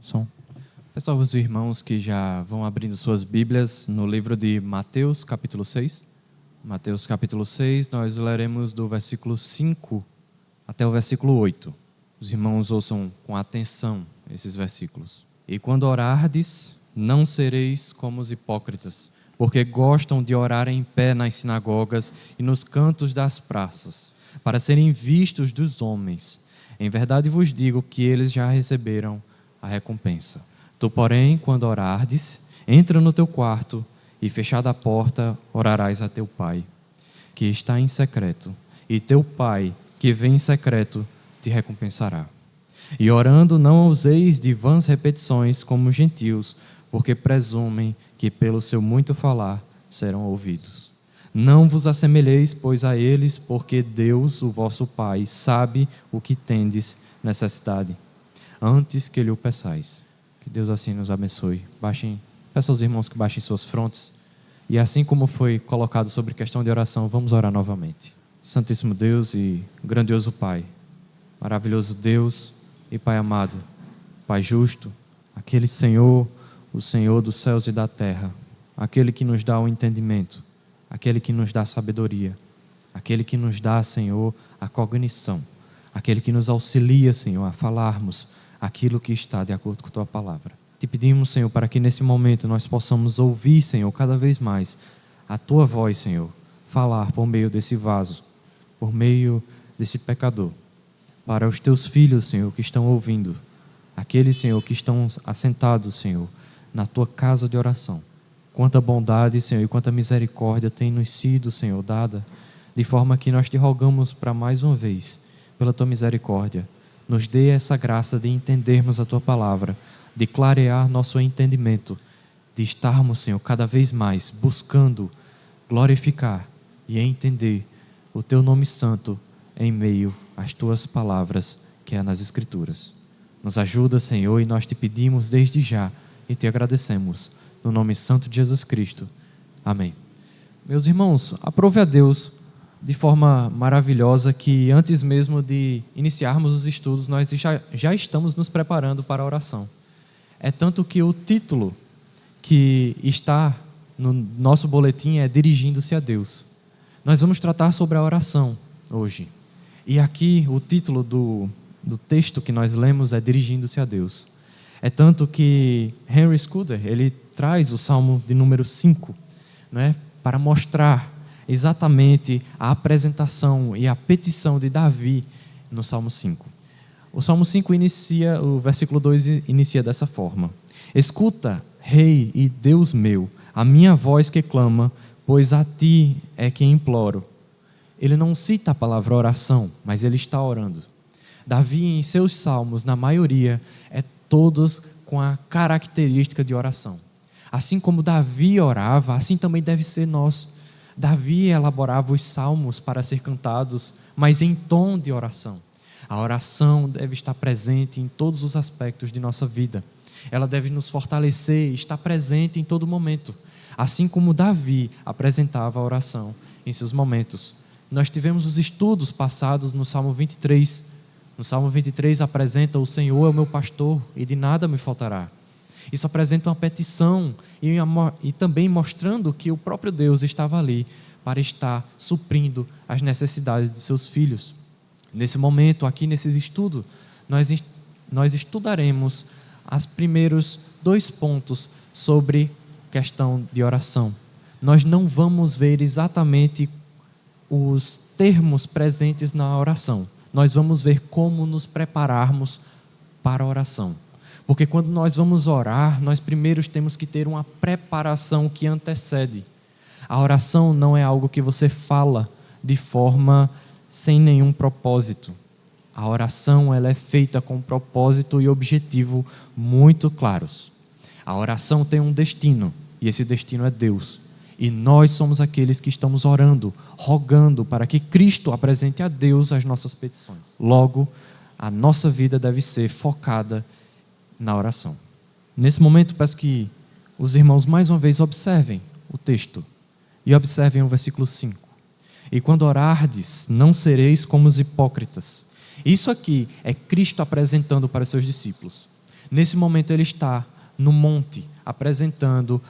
Som. Peço aos irmãos que já vão abrindo suas Bíblias no livro de Mateus, capítulo 6. Mateus, capítulo 6, nós leremos do versículo 5 até o versículo 8. Os irmãos ouçam com atenção esses versículos. E quando orardes, não sereis como os hipócritas, porque gostam de orar em pé nas sinagogas e nos cantos das praças, para serem vistos dos homens. Em verdade vos digo que eles já receberam a recompensa. Tu, porém, quando orardes, entra no teu quarto e, fechada a porta, orarás a teu pai, que está em secreto, e teu pai, que vem em secreto, te recompensará. E orando, não useis de vãs repetições como os gentios, porque presumem que pelo seu muito falar serão ouvidos. Não vos assemelheis, pois, a eles, porque Deus, o vosso Pai, sabe o que tendes necessidade, antes que lhe o peçais. Que Deus assim nos abençoe. Peço aos irmãos que baixem suas frontes. E assim como foi colocado sobre questão de oração, vamos orar novamente. Santíssimo Deus e grandioso Pai, maravilhoso Deus e Pai amado, Pai justo, aquele Senhor, o Senhor dos céus e da terra, aquele que nos dá o entendimento, aquele que nos dá a sabedoria, aquele que nos dá, Senhor, a cognição, aquele que nos auxilia, Senhor, a falarmos aquilo que está de acordo com a Tua palavra. Te pedimos, Senhor, para que nesse momento nós possamos ouvir, Senhor, cada vez mais a Tua voz, Senhor, falar por meio desse vaso, por meio desse pecador, para os Teus filhos, Senhor, que estão ouvindo, aqueles, Senhor, que estão assentados, Senhor, na Tua casa de oração. Quanta bondade, Senhor, e quanta misericórdia tem nos sido, Senhor, dada, de forma que nós te rogamos para mais uma vez, pela Tua misericórdia, nos dê essa graça de entendermos a Tua palavra, de clarear nosso entendimento, de estarmos, Senhor, cada vez mais buscando glorificar e entender o Teu nome santo em meio às Tuas palavras que é nas Escrituras. Nos ajuda, Senhor, e nós te pedimos desde já e te agradecemos, no nome santo de Jesus Cristo. Amém. Meus irmãos, aprove a Deus de forma maravilhosa que antes mesmo de iniciarmos os estudos, nós já estamos nos preparando para a oração. É tanto que o título que está no nosso boletim é Dirigindo-se a Deus. Nós vamos tratar sobre a oração hoje. E aqui o título do texto que nós lemos é Dirigindo-se a Deus. É tanto que Henry Scudder, ele traz o Salmo de número 5, né, para mostrar exatamente a apresentação e a petição de Davi no Salmo 5. O Salmo 5 inicia, o versículo 2 inicia dessa forma: Escuta, Rei e Deus meu, a minha voz que clama, pois a ti é que imploro. Ele não cita a palavra oração, mas ele está orando. Davi, em seus salmos, na maioria, todos com a característica de oração. Assim como Davi orava, assim também deve ser nós. Davi elaborava os salmos para ser cantados, mas em tom de oração. A oração deve estar presente em todos os aspectos de nossa vida. Ela deve nos fortalecer, estar presente em todo momento. Assim como Davi apresentava a oração em seus momentos. Nós tivemos os estudos passados no Salmo 23. No Salmo 23 apresenta: o Senhor é o meu pastor e de nada me faltará. Isso apresenta uma petição e também mostrando que o próprio Deus estava ali para estar suprindo as necessidades de seus filhos. Nesse momento, aqui nesse estudo, nós estudaremos os primeiros 2 pontos sobre questão de oração. Nós não vamos ver exatamente os termos presentes na oração. Nós vamos ver como nos prepararmos para a oração. Porque quando nós vamos orar, nós primeiro temos que ter uma preparação que antecede. A oração não é algo que você fala de forma sem nenhum propósito. A oração ela é feita com propósito e objetivo muito claros. A oração tem um destino, e esse destino é Deus. E nós somos aqueles que estamos orando, rogando para que Cristo apresente a Deus as nossas petições. Logo, a nossa vida deve ser focada na oração. Nesse momento, peço que os irmãos mais uma vez observem o texto e observem o versículo 5. E quando orardes, não sereis como os hipócritas. Isso aqui é Cristo apresentando para os seus discípulos. Nesse momento ele está no monte, apresentando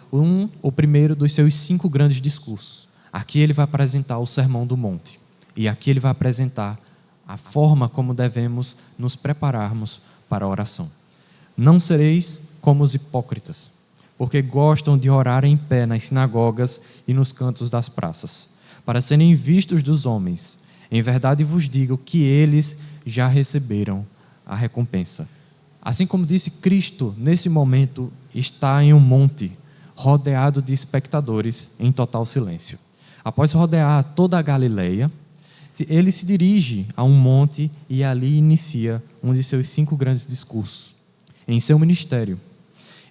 o primeiro dos seus 5 grandes discursos. Aqui ele vai apresentar o Sermão do Monte. E aqui ele vai apresentar a forma como devemos nos prepararmos para a oração. Não sereis como os hipócritas, porque gostam de orar em pé nas sinagogas e nos cantos das praças, para serem vistos dos homens. Em verdade vos digo que eles já receberam a recompensa. Assim como disse, Cristo, nesse momento, está em um monte, rodeado de espectadores em total silêncio. Após rodear toda a Galileia, ele se dirige a um monte e ali inicia um de seus 5 grandes discursos em seu ministério.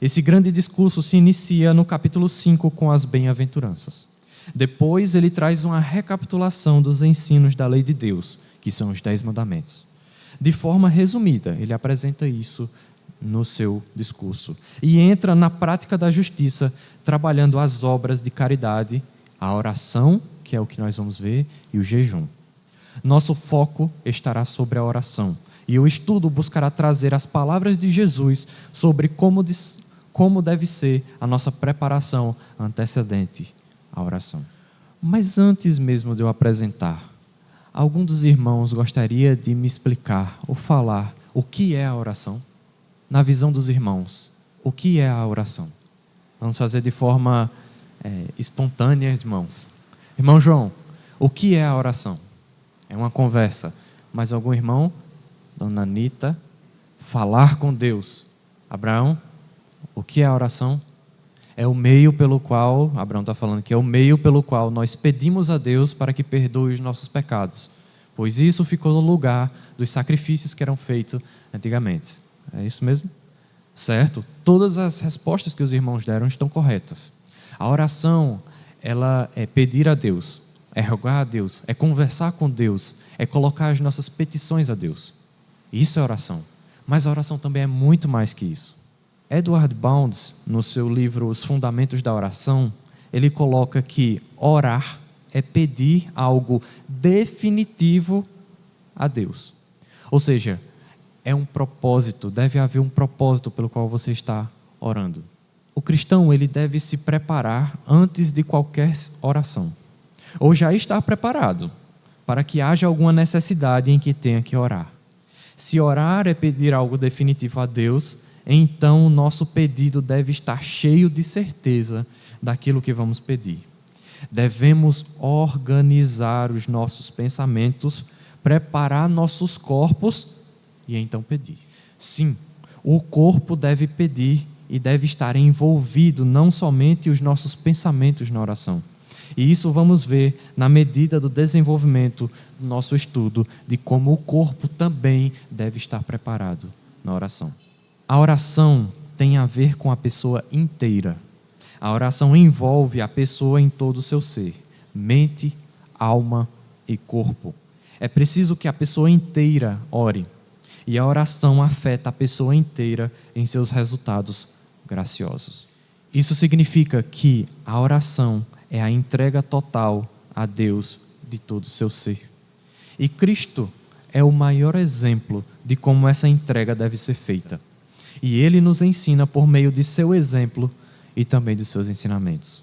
Esse grande discurso se inicia no capítulo 5 com as bem-aventuranças. Depois ele traz uma recapitulação dos ensinos da lei de Deus, que são os 10 mandamentos. De forma resumida, ele apresenta isso no seu discurso. E entra na prática da justiça, trabalhando as obras de caridade, a oração, que é o que nós vamos ver, e o jejum. Nosso foco estará sobre a oração. E o estudo buscará trazer as palavras de Jesus sobre como deve ser a nossa preparação antecedente à oração. Mas antes mesmo de eu apresentar, algum dos irmãos gostaria de me explicar ou falar o que é a oração? Na visão dos irmãos, o que é a oração? Vamos fazer de forma espontânea, irmãos. Irmão João, o que é a oração? É uma conversa. Mais algum irmão? Dona Anita, falar com Deus. Abraão, o que é a oração? É o meio pelo qual, Abraão está falando que é o meio pelo qual nós pedimos a Deus para que perdoe os nossos pecados, pois isso ficou no lugar dos sacrifícios que eram feitos antigamente. É isso mesmo? Certo? Todas as respostas que os irmãos deram estão corretas. A oração, ela é pedir a Deus, é rogar a Deus, é conversar com Deus, é colocar as nossas petições a Deus. Isso é oração. Mas a oração também é muito mais que isso. Edward Bounds, no seu livro Os Fundamentos da Oração, ele coloca que orar é pedir algo definitivo a Deus. Ou seja, é um propósito, deve haver um propósito pelo qual você está orando. O cristão, ele deve se preparar antes de qualquer oração, ou já estar preparado para que haja alguma necessidade em que tenha que orar. Se orar é pedir algo definitivo a Deus, então o nosso pedido deve estar cheio de certeza daquilo que vamos pedir. Devemos organizar os nossos pensamentos, preparar nossos corpos e então pedir. Sim, o corpo deve pedir e deve estar envolvido não somente os nossos pensamentos na oração. E isso vamos ver na medida do desenvolvimento do nosso estudo de como o corpo também deve estar preparado na oração. A oração tem a ver com a pessoa inteira. A oração envolve a pessoa em todo o seu ser, mente, alma e corpo. É preciso que a pessoa inteira ore. E a oração afeta a pessoa inteira em seus resultados graciosos. Isso significa que a oração é a entrega total a Deus de todo o seu ser. E Cristo é o maior exemplo de como essa entrega deve ser feita. E Ele nos ensina por meio de seu exemplo e também dos seus ensinamentos.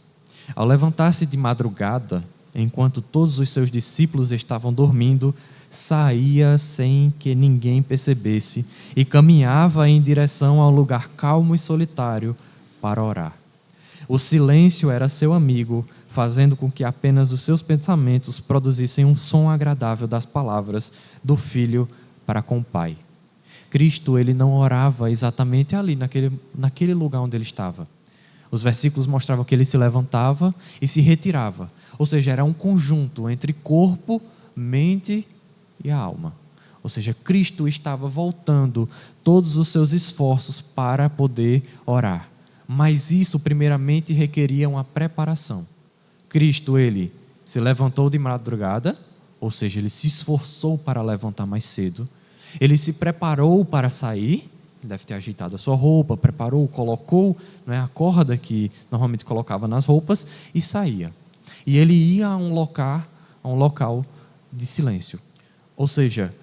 Ao levantar-se de madrugada, enquanto todos os seus discípulos estavam dormindo, saía sem que ninguém percebesse e caminhava em direção a um lugar calmo e solitário para orar. O silêncio era seu amigo, fazendo com que apenas os seus pensamentos produzissem um som agradável das palavras do Filho para com o Pai. Cristo, ele não orava exatamente ali, naquele lugar onde ele estava. Os versículos mostravam que ele se levantava e se retirava. Ou seja, era um conjunto entre corpo, mente e a alma. Ou seja, Cristo estava voltando todos os seus esforços para poder orar. Mas isso, primeiramente, requeria uma preparação. Cristo, ele se levantou de madrugada, ou seja, ele se esforçou para levantar mais cedo. Ele se preparou para sair, deve ter ajeitado a sua roupa, preparou, colocou a corda que normalmente colocava nas roupas e saía. E ele ia a um local de silêncio. Ou seja,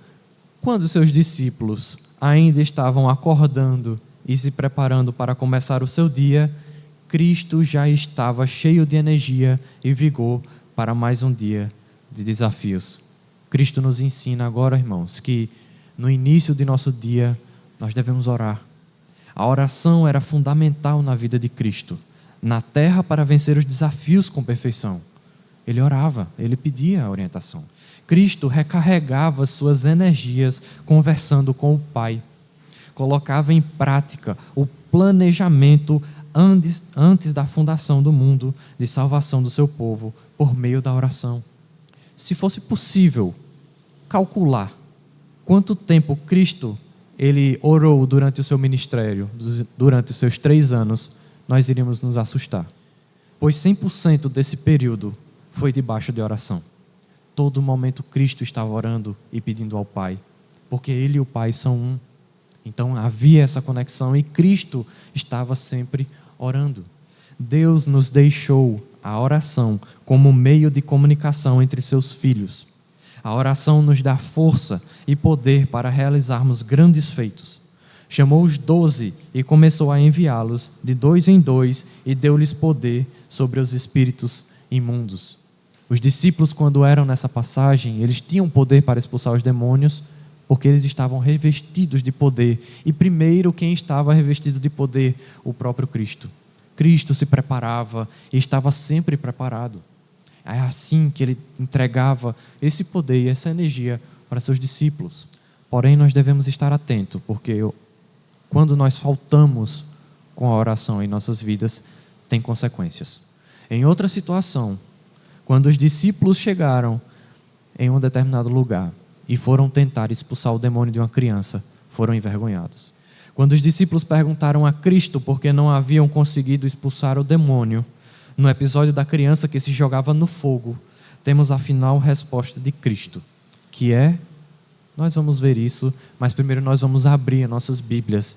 quando seus discípulos ainda estavam acordando e se preparando para começar o seu dia, Cristo já estava cheio de energia e vigor para mais um dia de desafios. Cristo nos ensina agora, irmãos, que no início de nosso dia nós devemos orar. A oração era fundamental na vida de Cristo, na terra, para vencer os desafios com perfeição. Ele orava, ele pedia a orientação. Cristo recarregava suas energias conversando com o Pai. Colocava em prática o planejamento antes da fundação do mundo de salvação do seu povo por meio da oração. Se fosse possível calcular quanto tempo Cristo ele orou durante o seu ministério, durante os seus 3 anos, nós iríamos nos assustar. Pois 100% desse período foi debaixo de oração. Todo momento Cristo estava orando e pedindo ao Pai, porque Ele e o Pai são um. Então havia essa conexão e Cristo estava sempre orando. Deus nos deixou a oração como meio de comunicação entre seus filhos. A oração nos dá força e poder para realizarmos grandes feitos. Chamou os 12 e começou a enviá-los de 2 em 2 e deu-lhes poder sobre os espíritos imundos. Os discípulos, quando eram nessa passagem, eles tinham poder para expulsar os demônios, porque eles estavam revestidos de poder. E primeiro, quem estava revestido de poder? O próprio Cristo. Cristo se preparava e estava sempre preparado. É assim que ele entregava esse poder e essa energia para seus discípulos. Porém, nós devemos estar atentos, porque quando nós faltamos com a oração em nossas vidas, tem consequências. Em outra situação, quando os discípulos chegaram em um determinado lugar e foram tentar expulsar o demônio de uma criança, foram envergonhados. Quando os discípulos perguntaram a Cristo por que não haviam conseguido expulsar o demônio, no episódio da criança que se jogava no fogo, temos a final resposta de Cristo, que é, nós vamos ver isso, mas primeiro nós vamos abrir nossas Bíblias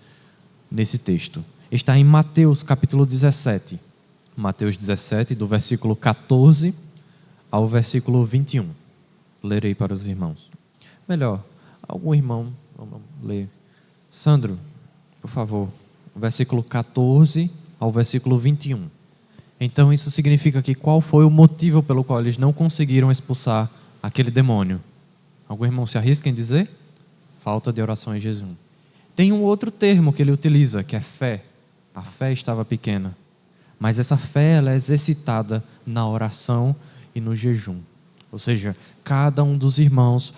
nesse texto. Está em Mateus capítulo 17. Mateus 17, do versículo 14 ao versículo 21. Lerei para os irmãos. Melhor, algum irmão, vamos ler. Sandro, por favor, versículo 14 ao versículo 21. Então isso significa que qual foi o motivo pelo qual eles não conseguiram expulsar aquele demônio? Algum irmão se arrisca em dizer? Falta de oração e jejum. Tem um outro termo que ele utiliza, que é fé. A fé estava pequena. Mas essa fé ela é exercitada na oração e no jejum. Ou seja, cada um dos irmãos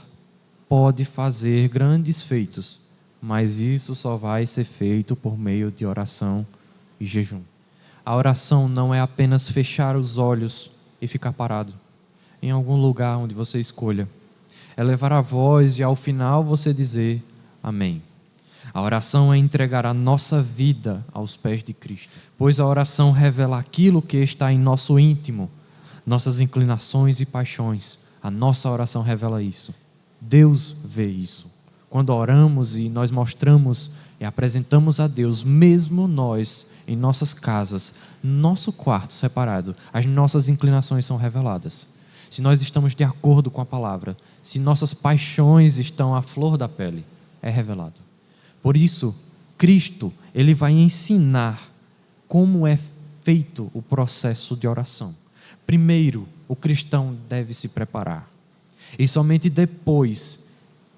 pode fazer grandes feitos, mas isso só vai ser feito por meio de oração e jejum. A oração não é apenas fechar os olhos e ficar parado em algum lugar onde você escolha. É levar a voz e ao final você dizer amém. A oração é entregar a nossa vida aos pés de Cristo, pois a oração revela aquilo que está em nosso íntimo, nossas inclinações e paixões. A nossa oração revela isso. Deus vê isso. Quando oramos e nós mostramos e apresentamos a Deus, mesmo nós, em nossas casas, nosso quarto separado, as nossas inclinações são reveladas. Se nós estamos de acordo com a palavra, se nossas paixões estão à flor da pele, é revelado. Por isso, Cristo, ele vai ensinar como é feito o processo de oração. Primeiro, o cristão deve se preparar. E somente depois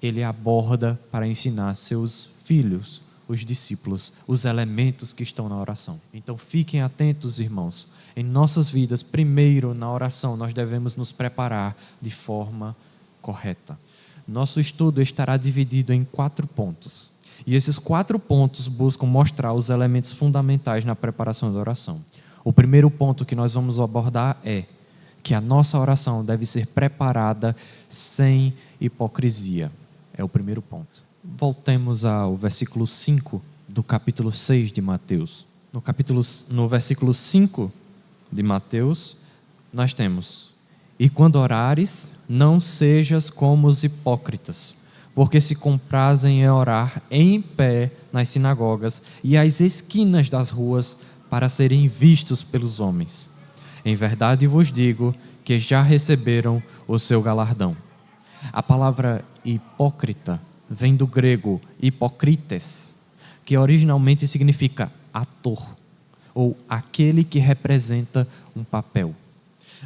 ele aborda para ensinar seus filhos, os discípulos, os elementos que estão na oração. Então fiquem atentos, irmãos. Em nossas vidas, primeiro na oração, nós devemos nos preparar de forma correta. Nosso estudo estará dividido em 4 pontos. E esses 4 pontos buscam mostrar os elementos fundamentais na preparação da oração. O primeiro ponto que nós vamos abordar é que a nossa oração deve ser preparada sem hipocrisia. É o primeiro ponto. Voltemos ao versículo 5 do capítulo 6 de Mateus. No versículo 5 de Mateus, nós temos: E quando orares, não sejas como os hipócritas, porque se comprazem em orar em pé nas sinagogas e às esquinas das ruas para serem vistos pelos homens. Em verdade vos digo que já receberam o seu galardão. A palavra hipócrita vem do grego hipokrites, que originalmente significa ator, ou aquele que representa um papel.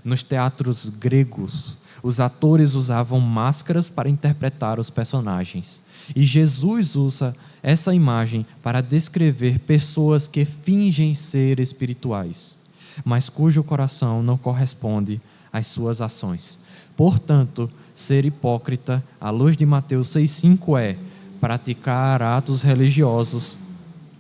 Nos teatros gregos, os atores usavam máscaras para interpretar os personagens. E Jesus usa essa imagem para descrever pessoas que fingem ser espirituais, mas cujo coração não corresponde às suas ações. Portanto, ser hipócrita, à luz de Mateus 6,5, é praticar atos religiosos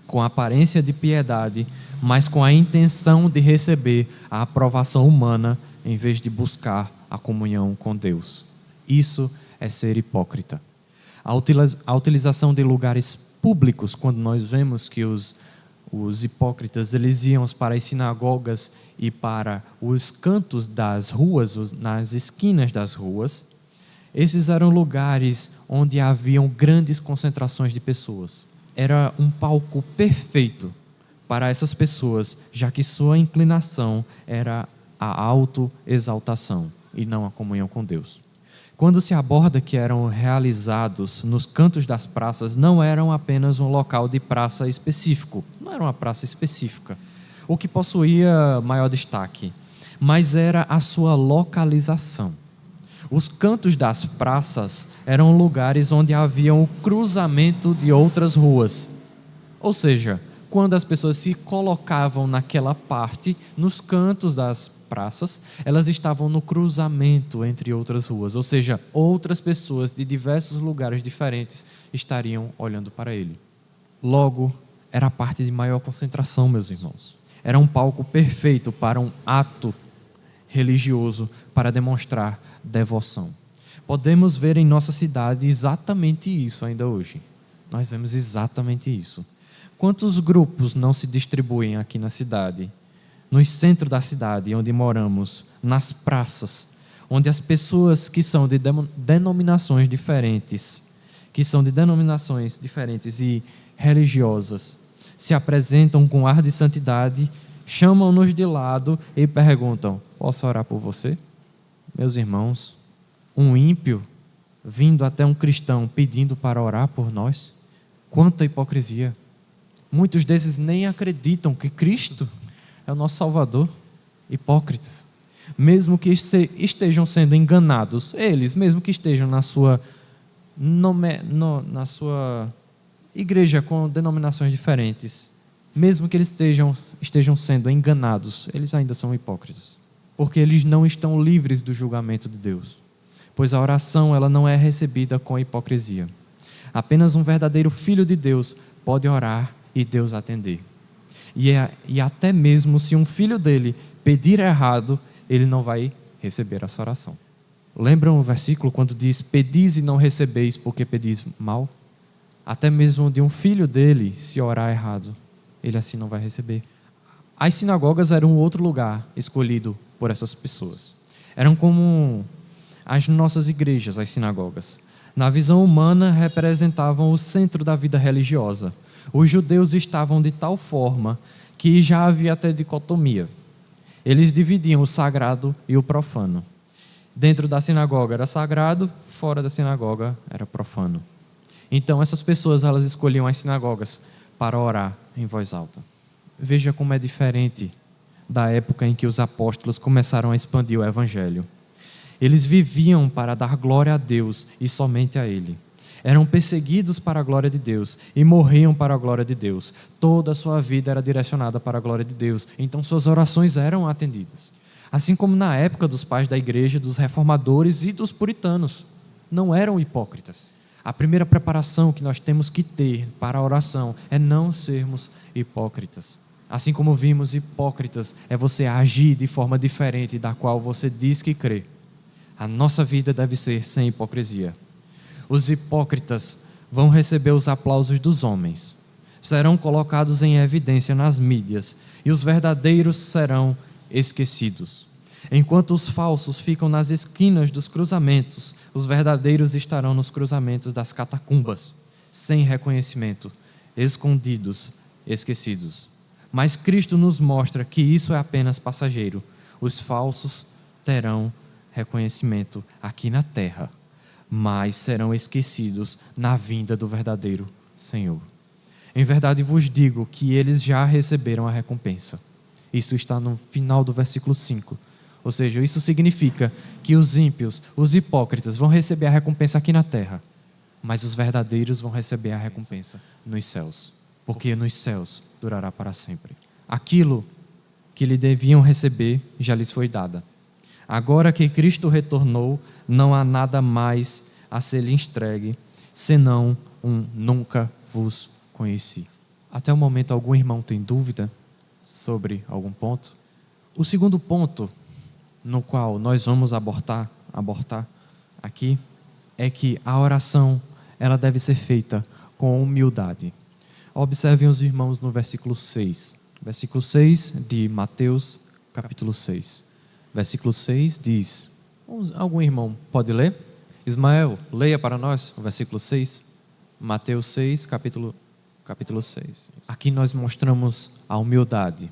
com aparência de piedade, mas com a intenção de receber a aprovação humana em vez de buscar a comunhão com Deus. Isso é ser hipócrita. A utilização de lugares públicos, quando nós vemos que os hipócritas eles iam para as sinagogas e para os cantos das ruas, nas esquinas das ruas, esses eram lugares onde haviam grandes concentrações de pessoas. Era um palco perfeito para essas pessoas, já que sua inclinação era a autoexaltação e não a comunhão com Deus. Quando se aborda que eram realizados nos cantos das praças, não eram apenas um local de praça específico, não era uma praça específica, o que possuía maior destaque, mas era a sua localização. Os cantos das praças eram lugares onde havia o cruzamento de outras ruas, ou seja, quando as pessoas se colocavam naquela parte, nos cantos das praças, elas estavam no cruzamento entre outras ruas, ou seja, outras pessoas de diversos lugares diferentes estariam olhando para ele. Logo, era a parte de maior concentração, meus irmãos. Era um palco perfeito para um ato religioso para demonstrar devoção. Podemos ver em nossa cidade exatamente isso ainda hoje. Nós vemos exatamente isso. Quantos grupos não se distribuem aqui na cidade, no centro da cidade, onde moramos, nas praças, onde as pessoas que são de denominações diferentes e religiosas, se apresentam com ar de santidade, chamam-nos de lado e perguntam: posso orar por você? Meus irmãos, um ímpio vindo até um cristão pedindo para orar por nós? Quanta hipocrisia! Muitos desses nem acreditam que Cristo é o nosso Salvador. Hipócritas. Mesmo que estejam sendo enganados, eles, mesmo que estejam na sua igreja com denominações diferentes, mesmo que eles estejam sendo enganados, eles ainda são hipócritas. Porque eles não estão livres do julgamento de Deus. Pois a oração ela não é recebida com hipocrisia. Apenas um verdadeiro filho de Deus pode orar e Deus atender. E até mesmo se um filho dele pedir errado, ele não vai receber essa oração. Lembram o versículo quando diz: pedis e não recebeis porque pedis mal? Até mesmo de um filho dele, se orar errado, ele assim não vai receber. As sinagogas eram outro lugar escolhido por essas pessoas. Eram como as nossas igrejas, as sinagogas. Na visão humana, representavam o centro da vida religiosa. Os judeus estavam de tal forma que já havia até dicotomia. Eles dividiam o sagrado e o profano. Dentro da sinagoga era sagrado, fora da sinagoga era profano. Então essas pessoas elas escolhiam as sinagogas para orar em voz alta. Veja como é diferente da época em que os apóstolos começaram a expandir o evangelho. Eles viviam para dar glória a Deus e somente a Ele. Eram perseguidos para a glória de Deus e morriam para a glória de Deus. Toda a sua vida era direcionada para a glória de Deus. Então suas orações eram atendidas. Assim como na época dos pais da igreja, dos reformadores e dos puritanos. Não eram hipócritas. A primeira preparação que nós temos que ter para a oração é não sermos hipócritas. Assim como vimos, hipócritas é você agir de forma diferente da qual você diz que crê. A nossa vida deve ser sem hipocrisia. Os hipócritas vão receber os aplausos dos homens, serão colocados em evidência nas mídias e os verdadeiros serão esquecidos. Enquanto os falsos ficam nas esquinas dos cruzamentos, os verdadeiros estarão nos cruzamentos das catacumbas, sem reconhecimento, escondidos, esquecidos. Mas Cristo nos mostra que isso é apenas passageiro. Os falsos terão reconhecimento aqui na terra, mas serão esquecidos na vinda do verdadeiro Senhor. Em verdade vos digo que eles já receberam a recompensa. Isso está no final do versículo 5. Ou seja, isso significa que os ímpios, os hipócritas, vão receber a recompensa aqui na terra, mas os verdadeiros vão receber a recompensa nos céus, porque nos céus durará para sempre. Aquilo que lhe deviam receber já lhes foi dada. Agora que Cristo retornou, não há nada mais a ser lhe entregue, senão um nunca vos conheci. Até o momento, algum irmão tem dúvida sobre algum ponto? O segundo ponto, no qual nós vamos abortar aqui, é que a oração ela deve ser feita com humildade. Observem os irmãos no versículo 6. Versículo 6 de Mateus, capítulo 6. Versículo 6 diz... Algum irmão pode ler? Ismael, leia para nós o versículo 6. Mateus 6, capítulo 6. Aqui nós mostramos a humildade.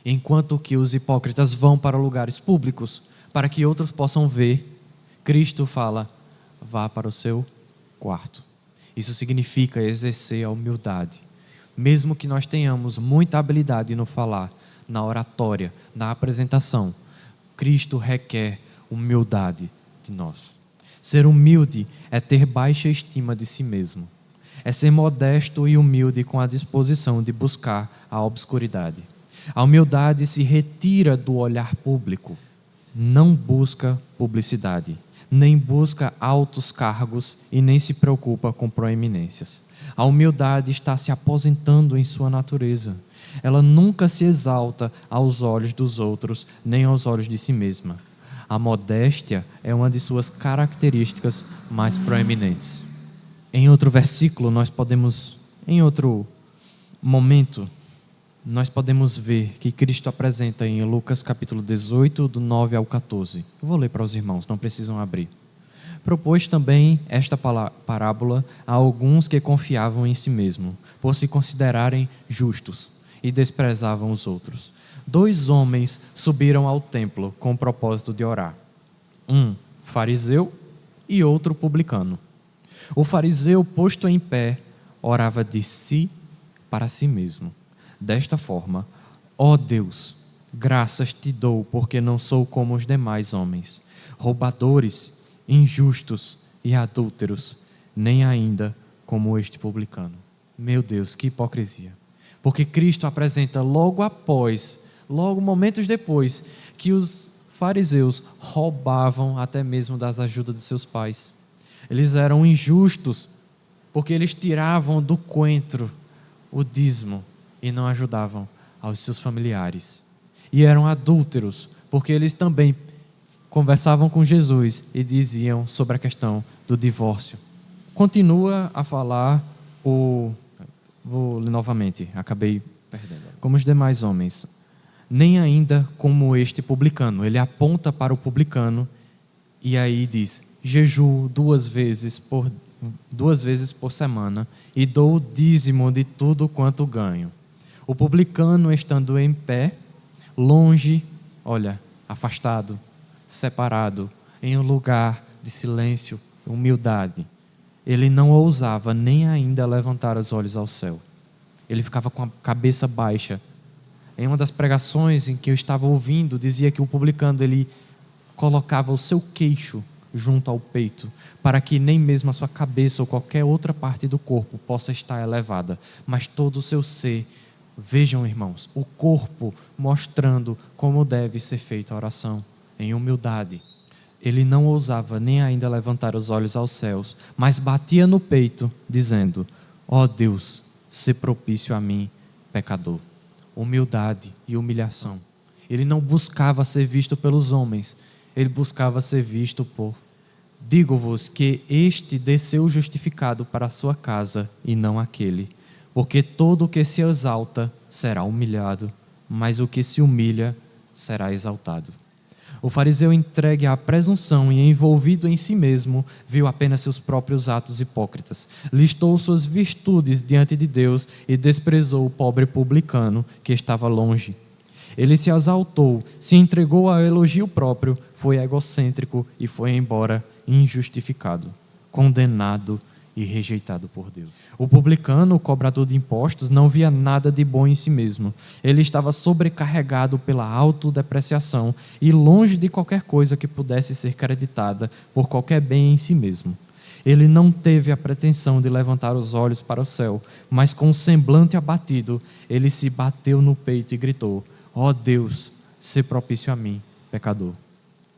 Enquanto que os hipócritas vão para lugares públicos, para que outros possam ver, Cristo fala, vá para o seu quarto. Isso significa exercer a humildade. Mesmo que nós tenhamos muita habilidade no falar, na oratória, na apresentação, Cristo requer humildade de nós. Ser humilde é ter baixa estima de si mesmo. É ser modesto e humilde com a disposição de buscar a obscuridade. A humildade se retira do olhar público. Não busca publicidade, nem busca altos cargos e nem se preocupa com proeminências. A humildade está se aposentando em sua natureza. Ela nunca se exalta aos olhos dos outros, nem aos olhos de si mesma. A modéstia é uma de suas características mais proeminentes. Em outro versículo, em outro momento, nós podemos ver que Cristo apresenta em Lucas capítulo 18, do 9 ao 14. Eu vou ler para os irmãos, não precisam abrir. Propôs também esta parábola a alguns que confiavam em si mesmo, por se considerarem justos, e desprezavam os outros. 2 homens subiram ao templo com o propósito de orar. Um fariseu e outro publicano. O fariseu, posto em pé, orava de si para si mesmo. Desta forma, ó Deus, graças te dou, porque não sou como os demais homens, roubadores, injustos e adúlteros, nem ainda como este publicano. Meu Deus, que hipocrisia. Porque Cristo apresenta logo momentos depois, que os fariseus roubavam até mesmo das ajudas de seus pais. Eles eram injustos, porque eles tiravam do coentro o dízimo e não ajudavam aos seus familiares. E eram adúlteros, porque eles também conversavam com Jesus e diziam sobre a questão do divórcio. Continua a falar vou ler novamente, acabei perdendo. Como os demais homens, nem ainda como este publicano. Ele aponta para o publicano e aí diz, jejuo 2 vezes por semana e dou o dízimo de tudo quanto ganho. O publicano, estando em pé, longe, afastado, separado, em um lugar de silêncio, humildade, ele não ousava nem ainda levantar os olhos ao céu. Ele ficava com a cabeça baixa. Em uma das pregações em que eu estava ouvindo, dizia que o publicano, ele colocava o seu queixo junto ao peito, para que nem mesmo a sua cabeça ou qualquer outra parte do corpo possa estar elevada, mas todo o seu ser. Vejam, irmãos, o corpo mostrando como deve ser feita a oração, em humildade. Ele não ousava nem ainda levantar os olhos aos céus, mas batia no peito, dizendo, ó Deus, sê propício a mim, pecador. Humildade e humilhação. Ele não buscava ser visto pelos homens, ele buscava ser visto por... Digo-vos que este desceu justificado para a sua casa e não aquele. Porque todo o que se exalta será humilhado, mas o que se humilha será exaltado. O fariseu, entregue à presunção e envolvido em si mesmo, viu apenas seus próprios atos hipócritas. Listou suas virtudes diante de Deus e desprezou o pobre publicano que estava longe. Ele se exaltou, se entregou ao elogio próprio, foi egocêntrico e foi embora injustificado, condenado e rejeitado por Deus. O publicano, o cobrador de impostos, não via nada de bom em si mesmo. Ele estava sobrecarregado pela autodepreciação e longe de qualquer coisa que pudesse ser creditada por qualquer bem em si mesmo. Ele não teve a pretensão de levantar os olhos para o céu, mas com um semblante abatido, ele se bateu no peito e gritou: ó Deus, sê propício a mim, pecador.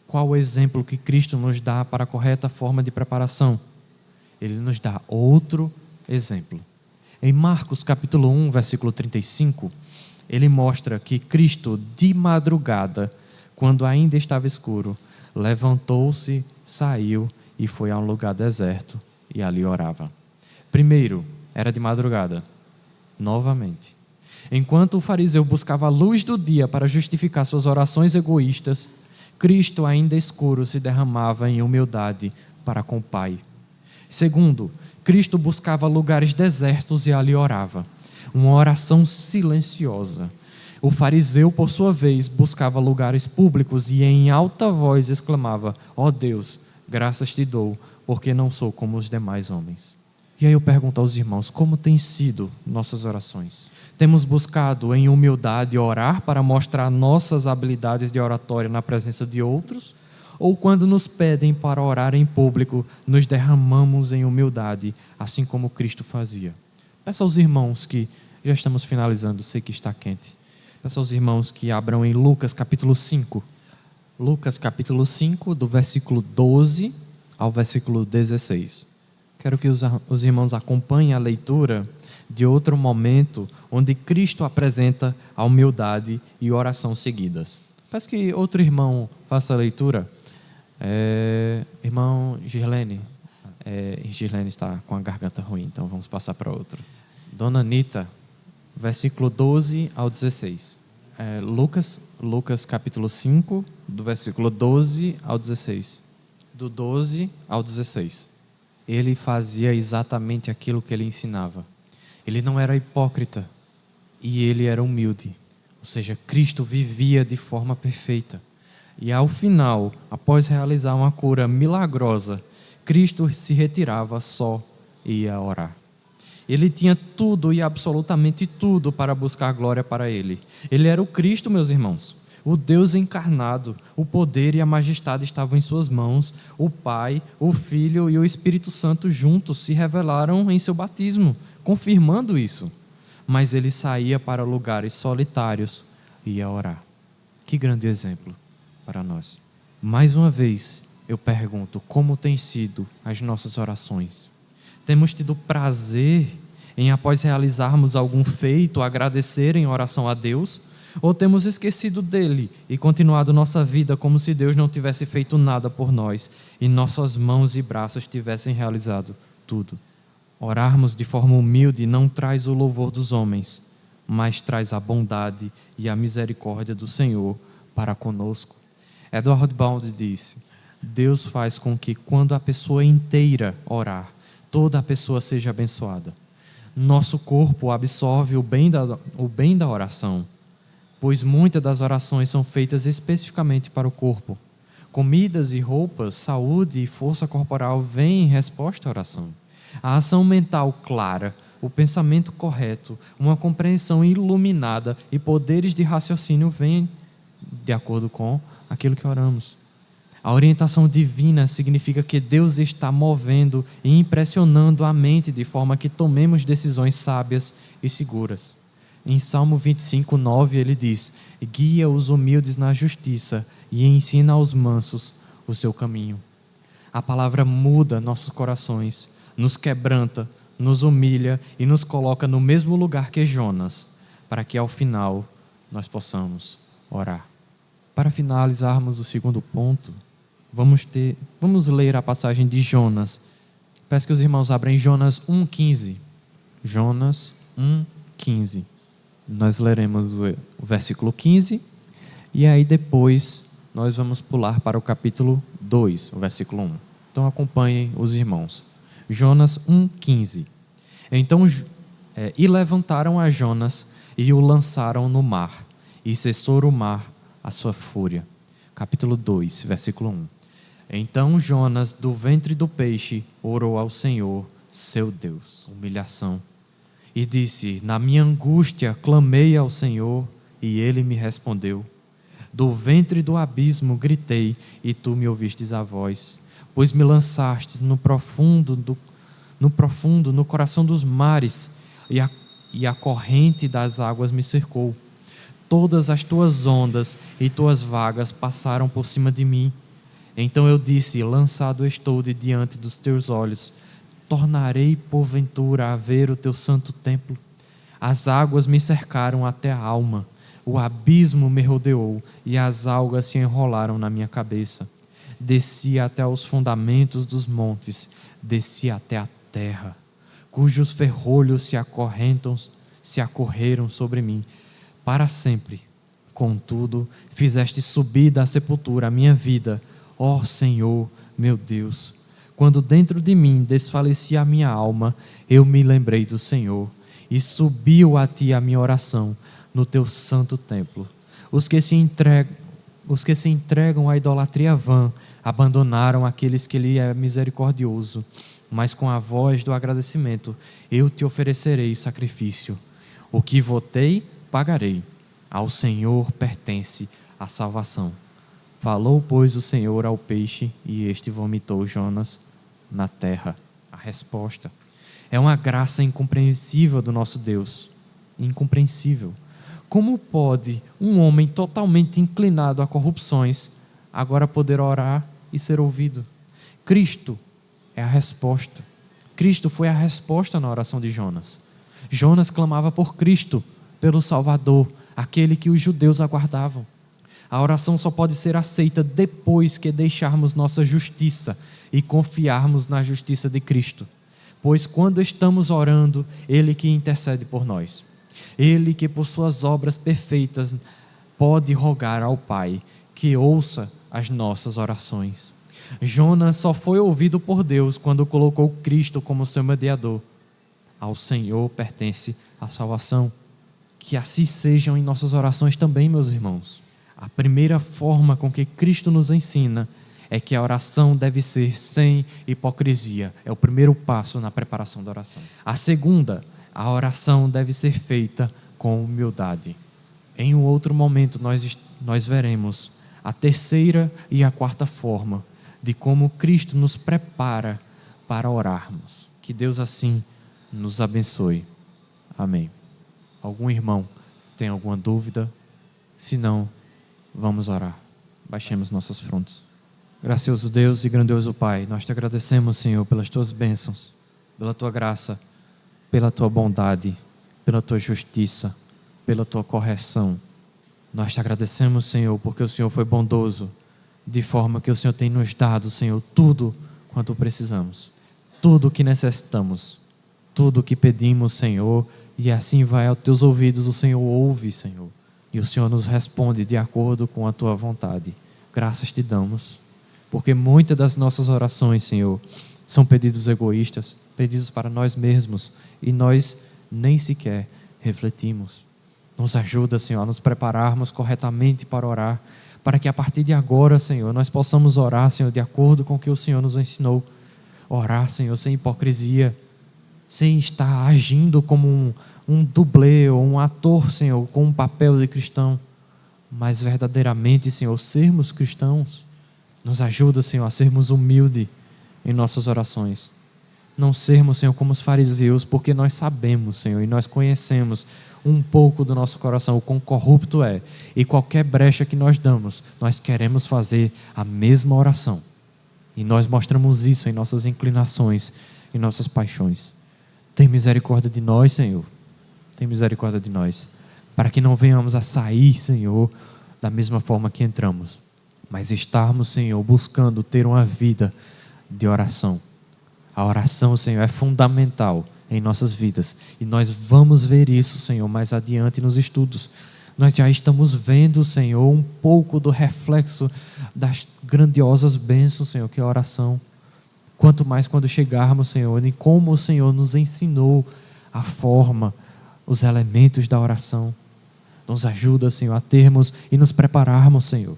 Qual o exemplo que Cristo nos dá para a correta forma de preparação? Ele nos dá outro exemplo. Em Marcos capítulo 1, versículo 35, ele mostra que Cristo, de madrugada, quando ainda estava escuro, levantou-se, saiu e foi a um lugar deserto e ali orava. Primeiro, era de madrugada. Novamente. Enquanto o fariseu buscava a luz do dia para justificar suas orações egoístas, Cristo, ainda escuro, se derramava em humildade para com o Pai. Segundo, Cristo buscava lugares desertos e ali orava. Uma oração silenciosa. O fariseu, por sua vez, buscava lugares públicos e em alta voz exclamava: ó Deus, graças te dou, porque não sou como os demais homens. E aí eu pergunto aos irmãos, como têm sido nossas orações? Temos buscado em humildade orar para mostrar nossas habilidades de oratória na presença de outros? Ou quando nos pedem para orar em público, nos derramamos em humildade, assim como Cristo fazia? Peço aos irmãos que, já estamos finalizando, sei que está quente, peço aos irmãos que abram em Lucas capítulo 5. Lucas capítulo 5, do versículo 12 ao versículo 16. Quero que os irmãos acompanhem a leitura de outro momento onde Cristo apresenta a humildade e oração seguidas. Peço que outro irmão faça a leitura. Irmão Girlene. Girlene está com a garganta ruim, então vamos passar para outro. Dona Anitta, versículo 12 ao 16. Lucas capítulo 5, do versículo 12 ao 16. Do 12 ao 16. Ele fazia exatamente aquilo que ele ensinava. Ele não era hipócrita e ele era humilde. Ou seja, Cristo vivia de forma perfeita. E ao final, após realizar uma cura milagrosa, Cristo se retirava só e ia orar. Ele tinha tudo e absolutamente tudo para buscar glória para ele. Ele era o Cristo, meus irmãos. O Deus encarnado, o poder e a majestade estavam em suas mãos. O Pai, o Filho e o Espírito Santo juntos se revelaram em seu batismo, confirmando isso. Mas ele saía para lugares solitários e ia orar. Que grande exemplo para nós. Mais uma vez, eu pergunto, como têm sido as nossas orações? Temos tido prazer em, após realizarmos algum feito, agradecer em oração a Deus? Ou temos esquecido dele e continuado nossa vida como se Deus não tivesse feito nada por nós e nossas mãos e braços tivessem realizado tudo? Orarmos de forma humilde não traz o louvor dos homens, mas traz a bondade e a misericórdia do Senhor para conosco. Edward Bound disse: Deus faz com que quando a pessoa inteira orar, toda a pessoa seja abençoada. Nosso corpo absorve o bem da oração, pois muitas das orações são feitas especificamente para o corpo. Comidas e roupas, saúde e força corporal vêm em resposta à oração. A ação mental clara, o pensamento correto, uma compreensão iluminada e poderes de raciocínio vêm de acordo com aquilo que oramos. A orientação divina significa que Deus está movendo e impressionando a mente de forma que tomemos decisões sábias e seguras. Em Salmo 25, 9, ele diz: guia os humildes na justiça e ensina aos mansos o seu caminho. A palavra muda nossos corações, nos quebranta, nos humilha e nos coloca no mesmo lugar que Jonas, para que ao final nós possamos orar. Para finalizarmos o segundo ponto, vamos ler a passagem de Jonas. Peço que os irmãos abrem Jonas 1,15. Jonas 1,15. Nós leremos o versículo 15 e aí depois nós vamos pular para o capítulo 2, o versículo 1. Então acompanhem os irmãos. Jonas 1,15. Então, e levantaram a Jonas e o lançaram no mar, e cessou o mar a sua fúria. Capítulo 2, versículo 1. Então Jonas, do ventre do peixe, orou ao Senhor: seu Deus. Humilhação. E disse: na minha angústia clamei ao Senhor, e Ele me respondeu. Do ventre do abismo gritei, e tu me ouvistes a voz. Pois me lançaste no profundo, no coração dos mares, e a corrente das águas me cercou. Todas as tuas ondas e tuas vagas passaram por cima de mim. Então eu disse: lançado estou de diante dos teus olhos. Tornarei porventura a ver o teu santo templo. As águas me cercaram até a alma. O abismo me rodeou e as algas se enrolaram na minha cabeça. Desci até os fundamentos dos montes, desci até a terra, cujos ferrolhos se acorreram sobre mim para sempre. Contudo, fizeste subir da sepultura a minha vida, ó Senhor, meu Deus. Quando dentro de mim desfalecia a minha alma, eu me lembrei do Senhor, e subiu a ti a minha oração no teu santo templo. Os que se entregam à idolatria vã abandonaram aqueles que lhe é misericordioso, mas com a voz do agradecimento eu te oferecerei sacrifício. O que votei, pagarei. Ao Senhor pertence a salvação. Falou, pois, o Senhor ao peixe, e este vomitou Jonas na terra. A resposta é uma graça incompreensível do nosso Deus. Incompreensível. Como pode um homem totalmente inclinado a corrupções agora poder orar e ser ouvido? Cristo é a resposta. Cristo foi a resposta na oração de Jonas. Jonas clamava por Cristo, pelo Salvador, aquele que os judeus aguardavam. A oração só pode ser aceita depois que deixarmos nossa justiça e confiarmos na justiça de Cristo. Pois quando estamos orando, Ele que intercede por nós. Ele que por suas obras perfeitas pode rogar ao Pai que ouça as nossas orações. Jonas só foi ouvido por Deus quando colocou Cristo como seu mediador. Ao Senhor pertence a salvação. Que assim sejam em nossas orações também, meus irmãos. A primeira forma com que Cristo nos ensina é que a oração deve ser sem hipocrisia. É o primeiro passo na preparação da oração. A segunda, a oração deve ser feita com humildade. Em um outro momento nós veremos a terceira e a quarta forma de como Cristo nos prepara para orarmos. Que Deus assim nos abençoe. Amém. Algum irmão tem alguma dúvida? Se não, vamos orar. Baixemos nossas frontes. Gracioso Deus e grandioso Pai, nós te agradecemos, Senhor, pelas tuas bênçãos, pela tua graça, pela tua bondade, pela tua justiça, pela tua correção. Nós te agradecemos, Senhor, porque o Senhor foi bondoso, de forma que o Senhor tem nos dado, Senhor, tudo quanto precisamos, tudo o que necessitamos, tudo o que pedimos, Senhor, e assim vai aos teus ouvidos, o Senhor ouve, Senhor, e o Senhor nos responde de acordo com a tua vontade. Graças te damos, porque muitas das nossas orações, Senhor, são pedidos egoístas, pedidos para nós mesmos, e nós nem sequer refletimos. Nos ajuda, Senhor, a nos prepararmos corretamente para orar, para que a partir de agora, Senhor, nós possamos orar, Senhor, de acordo com o que o Senhor nos ensinou. Orar, Senhor, sem hipocrisia, sem estar agindo como um dublê ou um ator, Senhor, com um papel de cristão, mas verdadeiramente, Senhor, sermos cristãos. Nos ajuda, Senhor, a sermos humildes em nossas orações. Não sermos, Senhor, como os fariseus, porque nós sabemos, Senhor, e nós conhecemos um pouco do nosso coração, o quão corrupto é. E qualquer brecha que nós damos, nós queremos fazer a mesma oração. E nós mostramos isso em nossas inclinações, em nossas paixões. Tem misericórdia de nós, Senhor. Tem misericórdia de nós. Para que não venhamos a sair, Senhor, da mesma forma que entramos. Mas estarmos, Senhor, buscando ter uma vida de oração. A oração, Senhor, é fundamental em nossas vidas. E nós vamos ver isso, Senhor, mais adiante nos estudos. Nós já estamos vendo, Senhor, um pouco do reflexo das grandiosas bênçãos, Senhor, que é a oração. Quanto mais quando chegarmos, Senhor, e como o Senhor nos ensinou a forma, os elementos da oração. Nos ajuda, Senhor, a termos e nos prepararmos, Senhor.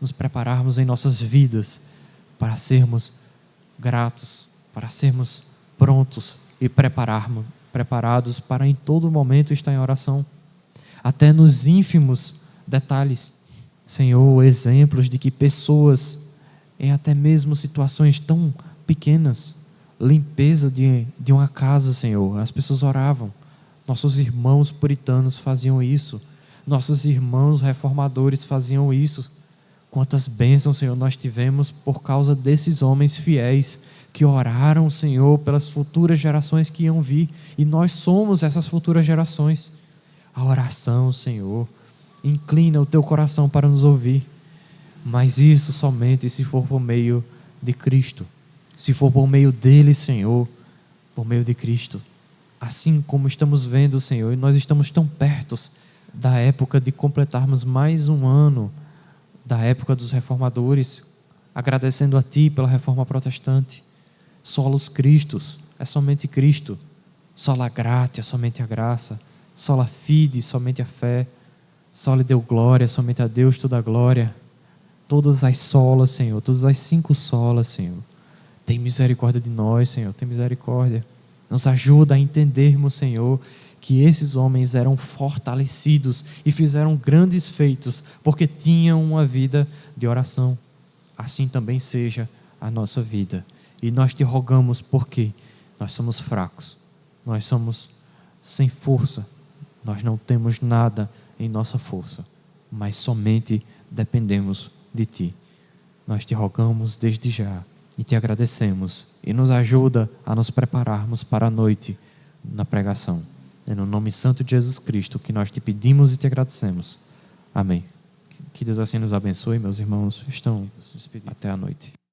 Nos prepararmos em nossas vidas para sermos gratos, para sermos prontos e preparados para em todo momento estar em oração, até nos ínfimos detalhes. Senhor, exemplos de que pessoas, em até mesmo situações tão pequenas, limpeza de uma casa, Senhor, as pessoas oravam. Nossos irmãos puritanos faziam isso, nossos irmãos reformadores faziam isso. Quantas bênçãos, Senhor, nós tivemos por causa desses homens fiéis que oraram, Senhor, pelas futuras gerações que iam vir, e nós somos essas futuras gerações. A oração, Senhor, inclina o teu coração para nos ouvir, mas isso somente se for por meio de Cristo, se for por meio dele, Senhor, por meio de Cristo. Assim como estamos vendo, Senhor, e nós estamos tão perto da época de completarmos mais um ano da época dos reformadores, agradecendo a Ti pela reforma protestante. Solos Christus, é somente Cristo. Sola gratia, somente a graça. Sola fide, somente a fé. Soli Deo glória, somente a Deus toda a glória. Todas as solas, Senhor, todas as 5 solas, Senhor. Tem misericórdia de nós, Senhor, tem misericórdia. Nos ajuda a entendermos, Senhor, que esses homens eram fortalecidos e fizeram grandes feitos porque tinham uma vida de oração. Assim também seja a nossa vida. E nós te rogamos porque nós somos fracos, nós somos sem força, nós não temos nada em nossa força, mas somente dependemos de Ti. Nós te rogamos desde já e te agradecemos e nos ajuda a nos prepararmos para a noite na pregação. É no nome santo de Jesus Cristo que nós te pedimos e te agradecemos. Amém. Que Deus assim nos abençoe, meus irmãos. Estão despedidos. Até a noite.